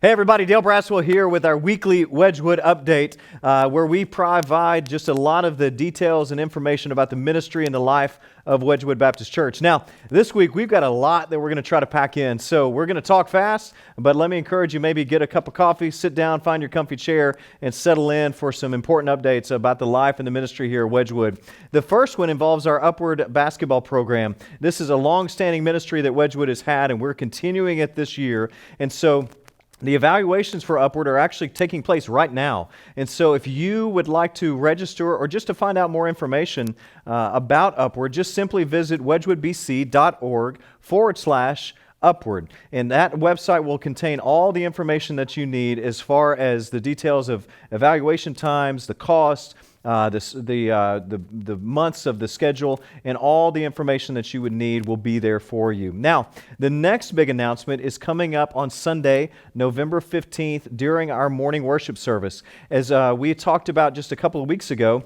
Hey everybody, Dale Braswell here with our weekly Wedgwood update, where we provide just a lot of the details and information about the ministry and the life of Wedgwood Baptist Church. Now, this week we've got a lot that we're going to try to pack in, so we're going to talk fast, but let me encourage you, maybe get a cup of coffee, sit down, find your comfy chair, and settle in for some important updates about the life and the ministry here at Wedgwood. The first one involves our Upward basketball program. This is a long-standing ministry that Wedgwood has had, and we're continuing it this year, and so the evaluations for Upward are actually taking place right now. And so if you would like to register or just to find out more information about Upward, just simply visit wedgwoodbc.org/Upward. And that website will contain all the information that you need as far as the details of evaluation times, the cost, the months of the schedule, and all the information that you would need will be there for you. Now, the next big announcement is coming up on Sunday, November 15th, during our morning worship service. As we talked about just a couple of weeks ago,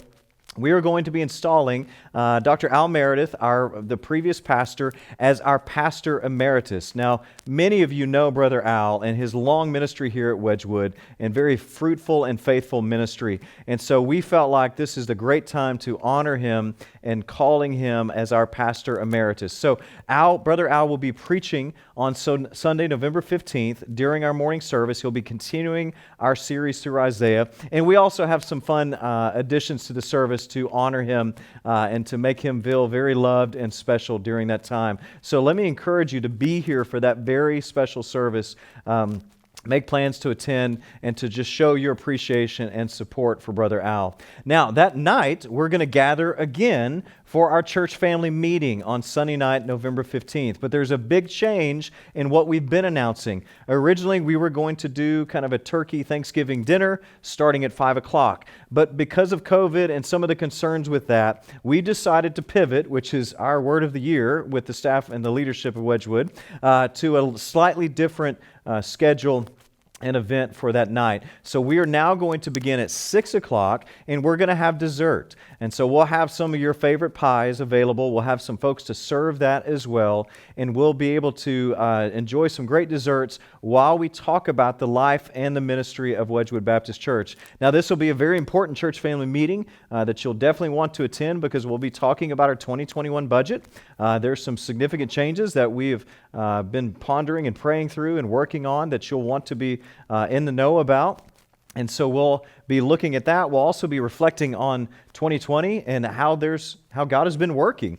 we are going to be installing Dr. Al Meredith, the previous pastor, as our pastor emeritus. Now, many of you know Brother Al and his long ministry here at Wedgwood, and very fruitful and faithful ministry. And so we felt like this is the great time to honor him and calling him as our pastor emeritus. So Brother Al will be preaching on Sunday, November 15th during our morning service. He'll be continuing our series through Isaiah. And we also have some fun additions to the service to honor him and to make him feel very loved and special during that time. So let me encourage you to be here for that very special service. Make plans to attend and to just show your appreciation and support for Brother Al. Now, that night, we're going to gather again for our church family meeting on Sunday night, November 15th. But there's a big change in what we've been announcing. Originally, we were going to do kind of a turkey Thanksgiving dinner starting at 5 o'clock. But because of COVID and some of the concerns with that, we decided to pivot, which is our word of the year with the staff and the leadership of Wedgwood, to a slightly different schedule an event for that night. So we are now going to begin at 6 o'clock, and we're going to have dessert. And so we'll have some of your favorite pies available. We'll have some folks to serve that as well, and we'll be able to enjoy some great desserts while we talk about the life and the ministry of Wedgwood Baptist Church. Now, this will be a very important church family meeting that you'll definitely want to attend because we'll be talking about our 2021 budget. There's some significant changes that we've been pondering and praying through and working on that you'll want to be in the know about. And so we'll be looking at that. We'll also be reflecting on 2020 and how God has been working,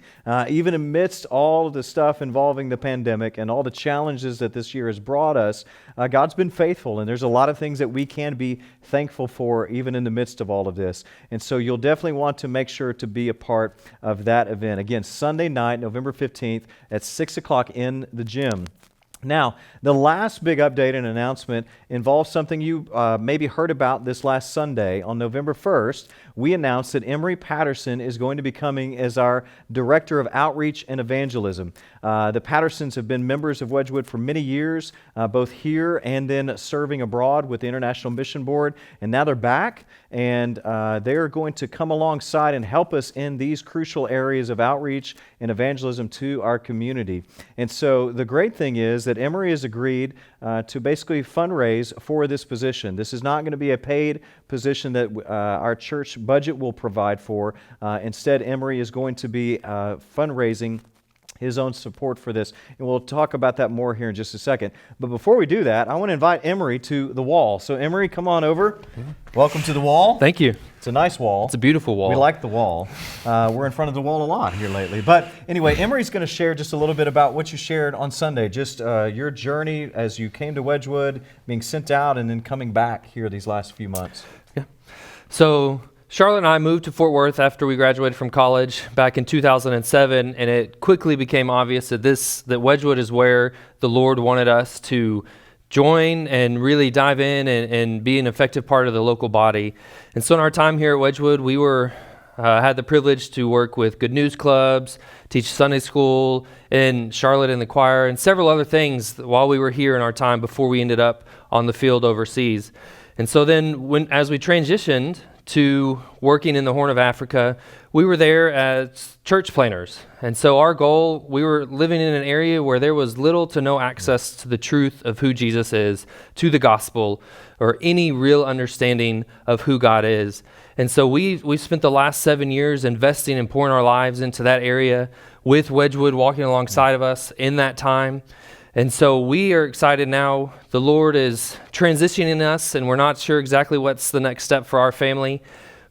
even amidst all of the stuff involving the pandemic and all the challenges that this year has brought us. God's been faithful, and there's a lot of things that we can be thankful for even in the midst of all of this. And so you'll definitely want to make sure to be a part of that event. Again, Sunday night, November 15th at 6 o'clock in the gym. Now, the last big update and announcement involves something you maybe heard about this last Sunday. On November 1st, we announced that Emery Patterson is going to be coming as our Director of Outreach and Evangelism. The Pattersons have been members of Wedgwood for many years, both here and then serving abroad with the International Mission Board, and now they're back, and they are going to come alongside and help us in these crucial areas of outreach and evangelism to our community. And so the great thing is that Emory has agreed to basically fundraise for this position. This is not going to be a paid position that our church budget will provide for. Instead, Emory is going to be fundraising his own support for this. And we'll talk about that more here in just a second. But before we do that, I want to invite Emory to the wall. So Emory, come on over. Welcome to the wall. Thank you. It's a nice wall. It's a beautiful wall. We like the wall. We're in front of the wall a lot here lately. But anyway, Emory's going to share just a little bit about what you shared on Sunday, just your journey as you came to Wedgwood, being sent out, and then coming back here these last few months. Yeah. So Charlotte and I moved to Fort Worth after we graduated from college back in 2007, and it quickly became obvious that Wedgwood is where the Lord wanted us to join and really dive in and be an effective part of the local body. And so in our time here at Wedgwood, we had the privilege to work with Good News Clubs, teach Sunday school, and Charlotte in the choir, and several other things while we were here in our time before we ended up on the field overseas. And so then as we transitioned to working in the Horn of Africa, we were there as church planners. And so our goal, we were living in an area where there was little to no access to the truth of who Jesus is, to the gospel, or any real understanding of who God is. And so we spent the last 7 years investing and pouring our lives into that area with Wedgwood walking alongside of us in that time. And so we are excited now. The Lord is transitioning us, and we're not sure exactly what's the next step for our family,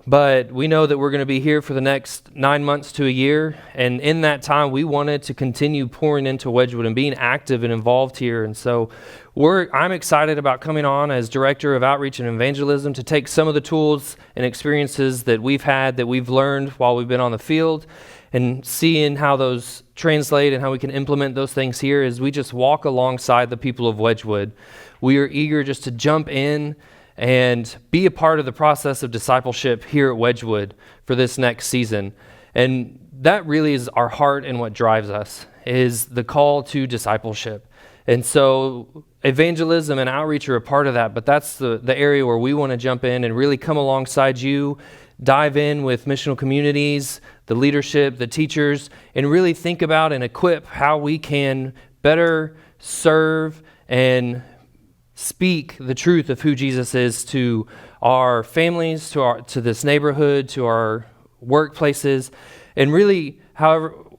but we know that we're going to be here for the next 9 months to a year. And in that time, we wanted to continue pouring into Wedgwood and being active and involved here. And so I'm excited about coming on as Director of Outreach and Evangelism to take some of the tools and experiences that we've had, that we've learned while we've been on the field, and seeing how those translate and how we can implement those things here as we just walk alongside the people of Wedgwood. We are eager just to jump in and be a part of the process of discipleship here at Wedgwood for this next season. And that really is our heart and what drives us, is the call to discipleship. And so evangelism and outreach are a part of that, but that's the area where we want to jump in and really come alongside you, dive in with missional communities, the leadership, the teachers, and really think about and equip how we can better serve and speak the truth of who Jesus is to our families, to this neighborhood, to our workplaces, and really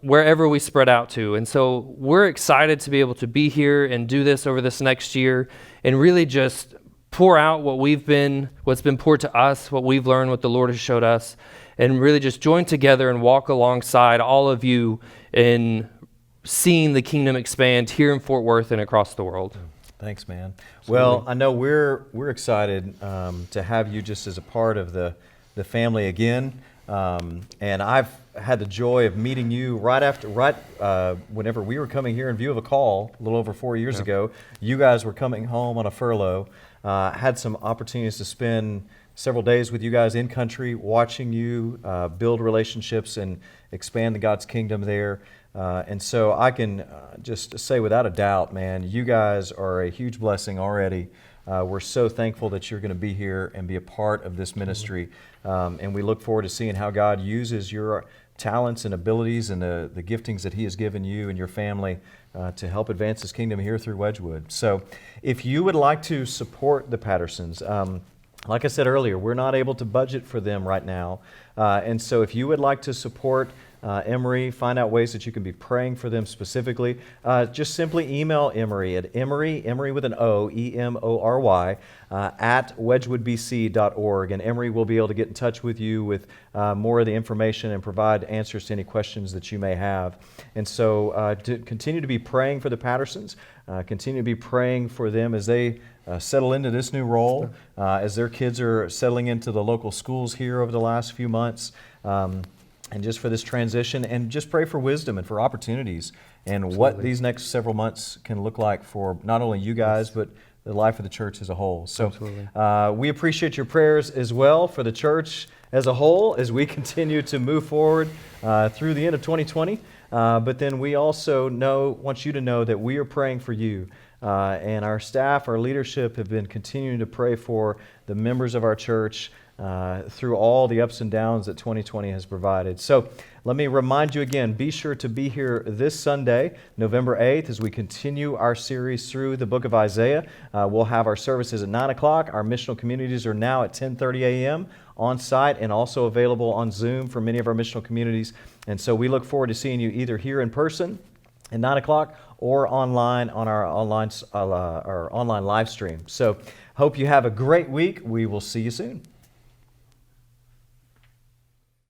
wherever we spread out to. And so we're excited to be able to be here and do this over this next year and really just pour out what's been poured to us, what we've learned, what the Lord has showed us, and really just join together and walk alongside all of you in seeing the kingdom expand here in Fort Worth and across the world. Thanks, man. Well, I know we're excited to have you just as a part of the family again. And I've had the joy of meeting you whenever we were coming here in view of a call a little over 4 years ago. You guys were coming home on a furlough. Had some opportunities to spend several days with you guys in country, watching you build relationships and expand God's kingdom there. And so I can just say without a doubt, man, you guys are a huge blessing already. We're so thankful that you're going to be here and be a part of this ministry. And we look forward to seeing how God uses your talents and abilities and the giftings that He has given you and your family to help advance His kingdom here through Wedgwood. So if you would like to support the Pattersons, like I said earlier, we're not able to budget for them right now. And so if you would like to support Emory, find out ways that you can be praying for them specifically, just simply email Emory at Emory with an O, E-M-O-R-Y, at wedgwoodbc.org. And Emory will be able to get in touch with you with more of the information and provide answers to any questions that you may have. And so to continue to be praying for the Pattersons, continue to be praying for them as they settle into this new role, as their kids are settling into the local schools here over the last few months. And just for this transition, and just pray for wisdom and for opportunities and what these next several months can look like for not only you guys, but the life of the church as a whole. So we appreciate your prayers as well for the church as a whole as we continue to move forward through the end of 2020. But then we also want you to know that we are praying for you. And our staff, our leadership have been continuing to pray for the members of our church through all the ups and downs that 2020 has provided. So let me remind you again, be sure to be here this Sunday, November 8th, as we continue our series through the book of Isaiah. We'll have our services at 9 o'clock. Our missional communities are now at 10:30 a.m. on site and also available on Zoom for many of our missional communities. And so we look forward to seeing you either here in person at 9 o'clock or online on our online live stream. So hope you have a great week. We will see you soon.